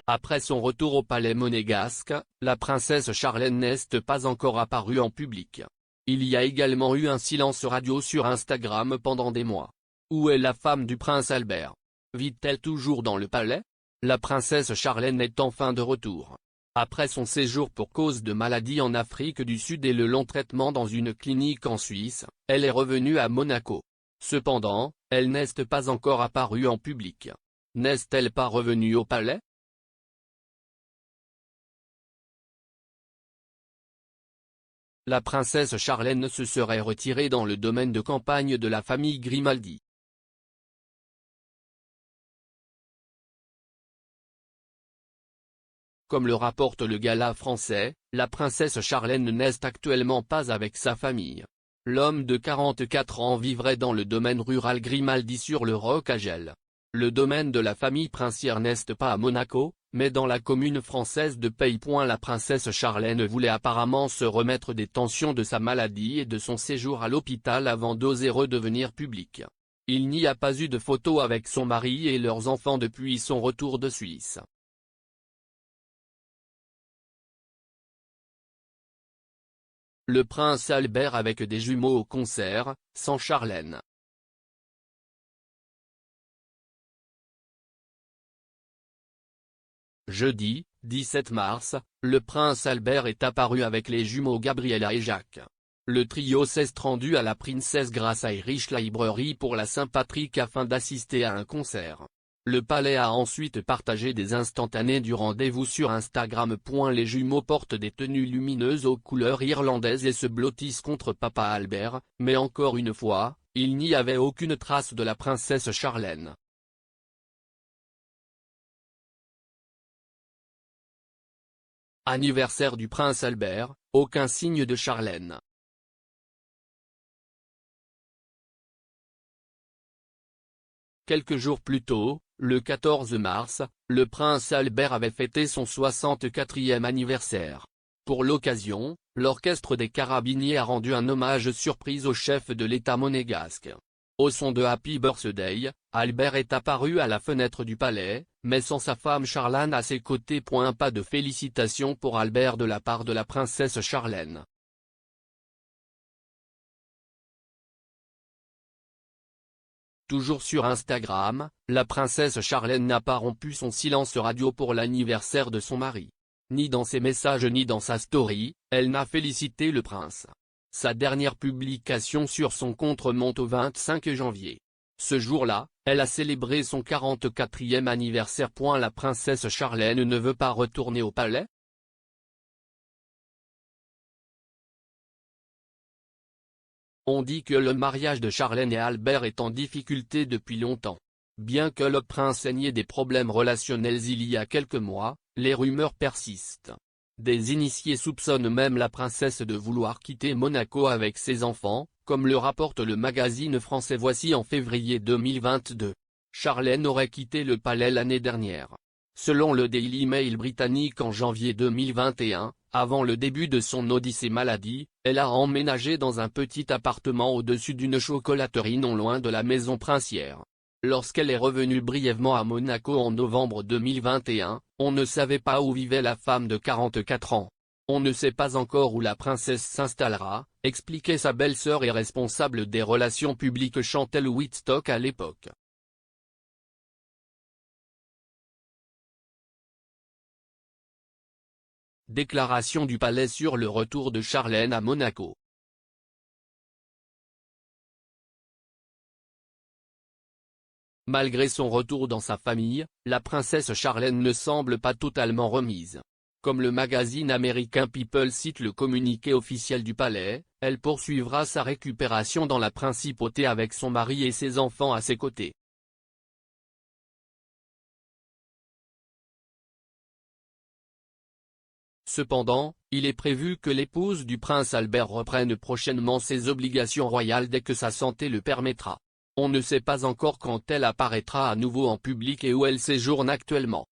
Après son retour au palais monégasque, la princesse Charlène n'est pas encore apparue en public. Il y a également eu un silence radio sur Instagram pendant des mois. Où est la femme du prince Albert? Vit-elle toujours dans le palais? La princesse Charlène est enfin de retour. Après son séjour pour cause de maladie en Afrique du Sud et le long traitement dans une clinique en Suisse, elle est revenue à Monaco. Cependant, elle n'est pas encore apparue en public. N'est-elle pas revenue au palais? La princesse Charlène se serait retirée dans le domaine de campagne de la famille Grimaldi. Comme le rapporte le Gala français, la princesse Charlène n'est actuellement pas avec sa famille. L'homme de 44 ans vivrait dans le domaine rural Grimaldi sur le Roc à Gel. Le domaine de la famille princière n'est pas à Monaco, mais dans la commune française de Pays. La princesse Charlène voulait apparemment se remettre des tensions de sa maladie et de son séjour à l'hôpital avant d'oser redevenir publique. Il n'y a pas eu de photos avec son mari et leurs enfants depuis son retour de Suisse. Le prince Albert avec des jumeaux au concert, sans Charlène. Jeudi, 17 mars, le prince Albert est apparu avec les jumeaux Gabriella et Jacques. Le trio s'est rendu à la Princess Grace Irish Library pour la Saint-Patrick afin d'assister à un concert. Le palais a ensuite partagé des instantanés du rendez-vous sur Instagram. Les jumeaux portent des tenues lumineuses aux couleurs irlandaises et se blottissent contre papa Albert, mais encore une fois, il n'y avait aucune trace de la princesse Charlène. Anniversaire du prince Albert, aucun signe de Charlène. Quelques jours plus tôt, le 14 mars, le prince Albert avait fêté son 64e anniversaire. Pour l'occasion, l'orchestre des Carabiniers a rendu un hommage surprise au chef de l'État monégasque. Au son de Happy Birthday, Albert est apparu à la fenêtre du palais, mais sans sa femme Charlène à ses côtés. Pas de félicitations pour Albert de la part de la princesse Charlène. Toujours sur Instagram, la princesse Charlène n'a pas rompu son silence radio pour l'anniversaire de son mari. Ni dans ses messages ni dans sa story, elle n'a félicité le prince. Sa dernière publication sur son compte remonte au 25 janvier. Ce jour-là, elle a célébré son 44e anniversaire. La princesse Charlène ne veut pas retourner au palais? On dit que le mariage de Charlène et Albert est en difficulté depuis longtemps. Bien que le prince ait nié des problèmes relationnels il y a quelques mois, les rumeurs persistent. Des initiés soupçonnent même la princesse de vouloir quitter Monaco avec ses enfants, comme le rapporte le magazine français Voici en février 2022. Charlène aurait quitté le palais l'année dernière. Selon le Daily Mail britannique, en janvier 2021, avant le début de son odyssée maladie, elle a emménagé dans un petit appartement au-dessus d'une chocolaterie non loin de la maison princière. Lorsqu'elle est revenue brièvement à Monaco en novembre 2021, on ne savait pas où vivait la femme de 44 ans. On ne sait pas encore où la princesse s'installera, expliquait sa belle-sœur et responsable des relations publiques Chantelle Whitstock à l'époque. Déclaration du palais sur le retour de Charlène à Monaco. Malgré son retour dans sa famille, la princesse Charlène ne semble pas totalement remise. Comme le magazine américain People cite le communiqué officiel du palais, elle poursuivra sa récupération dans la principauté avec son mari et ses enfants à ses côtés. Cependant, il est prévu que l'épouse du prince Albert reprenne prochainement ses obligations royales dès que sa santé le permettra. On ne sait pas encore quand elle apparaîtra à nouveau en public et où elle séjourne actuellement.